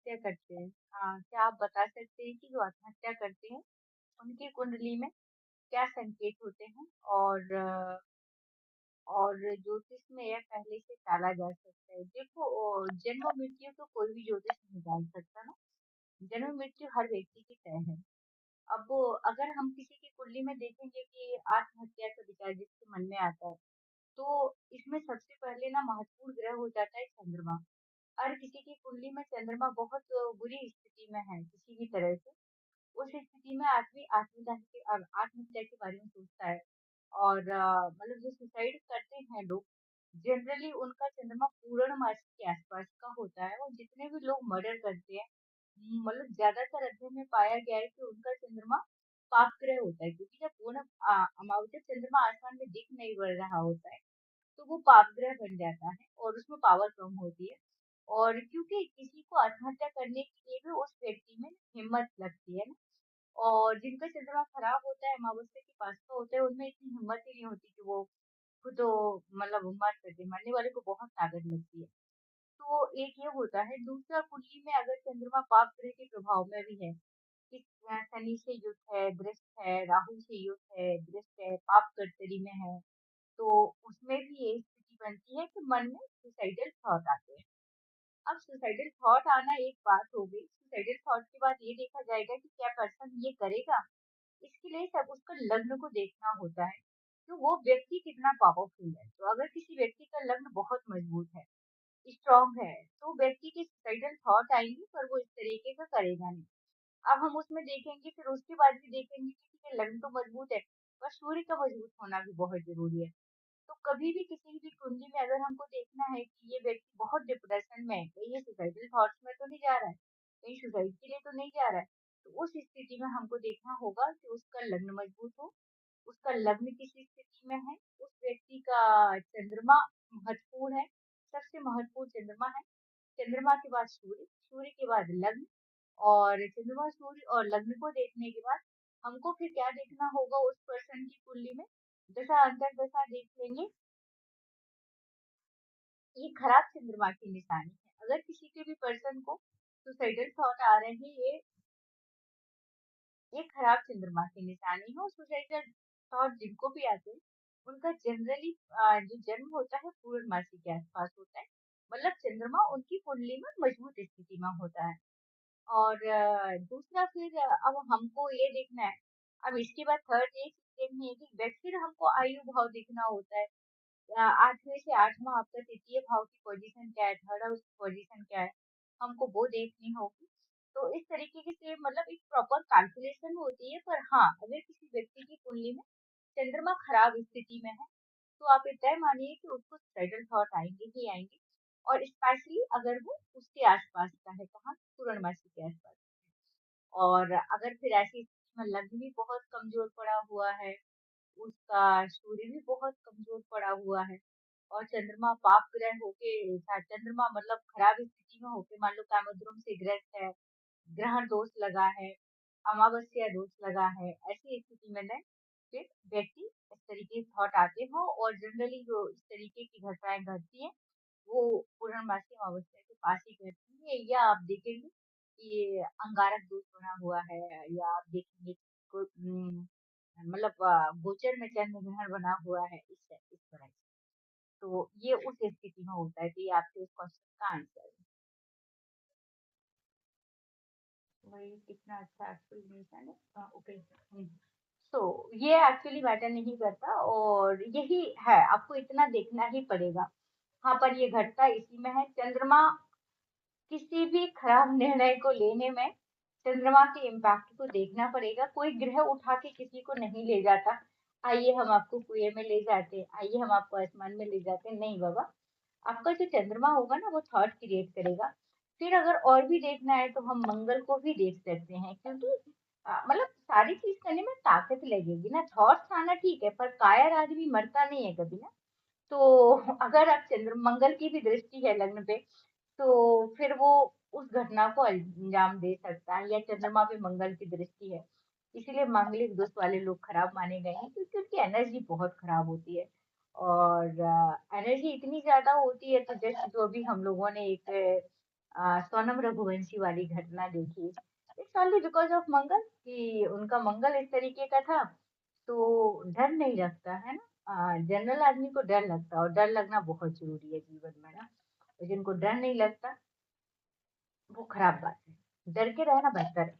आत्महत्या करते हैं, क्या आप बता सकते हैं कि जो आत्महत्या करते हैं, उनकी कुंडली में क्या संकेत होते हैं? और ज्योतिष में यह पहले से टाला जा सकता है। देखो, जन्म मृत्यु तो कोई भी ज्योतिष नहीं जान सकता ना। जन्म मृत्यु हर व्यक्ति की तय है। अब अगर हम किसी की कुंडली में देखेंगे कि आत्महत्या का विचार जिसके मन में आता है, तो इसमें सबसे पहले ना महत्वपूर्ण ग्रह हो जाता है चंद्रमा। और किसी की कुंडली में चंद्रमा बहुत बुरी स्थिति में है किसी भी तरह से, उस स्थिति में आदमी आत्महत्या के बारे में सोचता है। और मतलब जो सुसाइड करते हैं लोग, जनरली उनका चंद्रमा पूर्णमासी के आसपास का होता है। और जितने भी लोग मर्डर करते हैं, मतलब ज्यादातर अध्ययन में पाया गया है कि उनका चंद्रमा पाप ग्रह होता है, क्योंकि जब अमावस्या चंद्रमा आसमान में दिख नहीं पड़ रहा होता है, तो वो पाप ग्रह बन जाता है और उसमें पावर कम होती है। और क्योंकि किसी को आत्महत्या करने के लिए भी उस व्यक्ति में हिम्मत लगती है ना। और जिनका चंद्रमा खराब होता है, अमावस्या के पास का होता है, उनमें इतनी हिम्मत ही नहीं होती कि वो खुद तो मतलब मर सके। मरने वाले को बहुत ताकत लगती है। तो एक ये होता है। दूसरा, कुंडली में अगर चंद्रमा पाप ग्रह के प्रभाव में भी है, कि शनि से युक्त है, दृष्ट है, राहु से युक्त है, दृष्ट है, पाप कर्तरी में है, तो उसमें भी ये स्थिति बनती है कि मन में सुसाइडल थॉट आते हैं। अब सुसाइडल थॉट आना एक बात हो गई। सुसाइडल थॉट के बाद ये देखा जाएगा कि क्या पर्सन ये करेगा। इसके लिए सब उसका लग्न को देखना होता है, तो वो व्यक्ति कितना पावरफुल है। तो अगर किसी व्यक्ति का लग्न बहुत मजबूत है, स्ट्रांग है, तो व्यक्ति के सुसाइडल थॉट आएंगे, पर वो इस तरीके का करेगा नहीं। अब हम उसमें देखेंगे, फिर उसके बाद भी देखेंगे कि ठीक है, लग्न तो मजबूत है, पर सूर्य का मजबूत होना भी बहुत जरूरी है। तो कभी भी किसी भी कुंडली में अगर हमको देखना है कि ये व्यक्ति बहुत डिप्रेशन में है, कहीं ये सुसाइडल थॉट्स में तो नहीं जा रहा है, कहीं सुसाइड के लिए तो नहीं जा रहा है, तो उस स्थिति में हमको देखना होगा कि उसका लग्न मजबूत हो, उसका लग्न किस स्थिति में है, उस व्यक्ति का चंद्रमा महत्वपूर्ण है, सबसे महत्वपूर्ण चंद्रमा है। चंद्रमा के बाद सूर्य, सूर्य के बाद लग्न। और चंद्रमा, सूर्य और लग्न को देखने के बाद हमको फिर क्या देखना होगा उस पर्सन की कुंडली में। दशा अंतर दशा देख लेंगे। ये खराब चंद्रमा की निशानी है। अगर किसी के भी पर्सन को सुसाइडल थॉट आ रहे हैं, ये खराब चंद्रमा की निशानी है। और सुसाइडल थॉट जिनको भी आते हैं, उनका जनरली जो जन्म होता है पूर्णमासी के आसपास होता है। मतलब चंद्रमा उनकी कुंडली में मजबूत स्थिति में होता है। और दूसरा, फिर अब हमको ये देखना है। अब इसके बाद थर्ड एक देखनी है कि फिर हमको आयु भाव देखना होता है। 8वें से 8वां आपका तृतीय भाव की पोजीशन क्या है, थर्ड हाउस की पोजीशन क्या है, हमको वो देखनी होगी। तो इस तरीके के से मतलब एक प्रॉपर कैलकुलेशन होती है। पर हाँ, अगर किसी व्यक्ति की कुंडली में चंद्रमा खराब स्थिति में है, तो आप ये तय मानिए कि उसको सुसाइडल थॉट आएंगे ही आएंगे। और स्पेशली अगर वो उसके आसपास का है, कहाँ, पूर्णमासी के आसपास। और अगर फिर ऐसी स्थिति में लग्न भी बहुत कमजोर पड़ा हुआ है, उसका सूर्य भी बहुत कमजोर पड़ा हुआ है, और चंद्रमा पाप ग्रह होके, चंद्रमा मतलब खराब स्थिति में होके, मान लो कामद्रुम से ग्रस्त है, ग्रहण दोष लगा है, अमावस्या दोष लगा है, ऐसी स्थिति में न फिर व्यक्ति इस तरीके के थॉट आते हो। और जनरली जो इस तरीके की घटनाएं घटती हैं, वो पूर्णमासी अमावस्या के पास ही घटती है। या आप देखेंगे कि अंगारक दोष बना हुआ है, या आप देखेंगे कोई मतलब गोचर में चंद्र ग्रहण बना हुआ है, इस तरह से। तो ये उस स्थिति में होता है। तो ये आपके उस क्वेश्चन का आंसर है। वही कितना अच्छा एक्सप्लेनेशन है। ओके। तो ये एक्चुअली मैटर नहीं करता, और यही है, आपको इतना देखना ही पड़ेगा। हाँ, पर ये घटता इसी में है। चंद्रमा किसी भी खराब निर्णय को लेने में चंद्रमा के इम्पैक्ट को देखना पड़ेगा। कोई ग्रह उठा के किसी को नहीं ले जाता, आइए हम आपको कुएं में ले जाते हैं, आइए हम आपको आसमान में ले जाते हैं। नहीं बाबा, आपका जो चंद्रमा होगा ना, वो थॉट क्रिएट करेगा। फिर अगर और भी देखना है तो हम मंगल को भी देख सकते हैं, क्योंकि मतलब सारी चीज करने में ताकत लगेगी ना। थॉट्स आना ठीक है, पर कायर आदमी मरता नहीं है कभी ना। तो अगर आप चंद्र मंगल की भी दृष्टि है लग्न पे, तो फिर वो उस घटना को अंजाम दे सकता है। या चंद्रमा पे मंगल की दृष्टि है, इसीलिए मांगलिक दोष वाले लोग खराब माने गए हैं, क्योंकि उनकी एनर्जी बहुत खराब होती है। और एनर्जी इतनी ज्यादा होती है, तो जैसे जो अभी हम लोगों ने एक सोनम रघुवंशी वाली घटना देखिए। इट्स ओनली बिकॉज ऑफ मंगल कि उनका मंगल इस तरीके का था, तो डर नहीं लगता है ना। जनरल आदमी को डर लगता है और डर लगना बहुत जरूरी है जीवन में ना। और जिनको डर नहीं लगता वो खराब बात है। डर के रहना बेहतर है।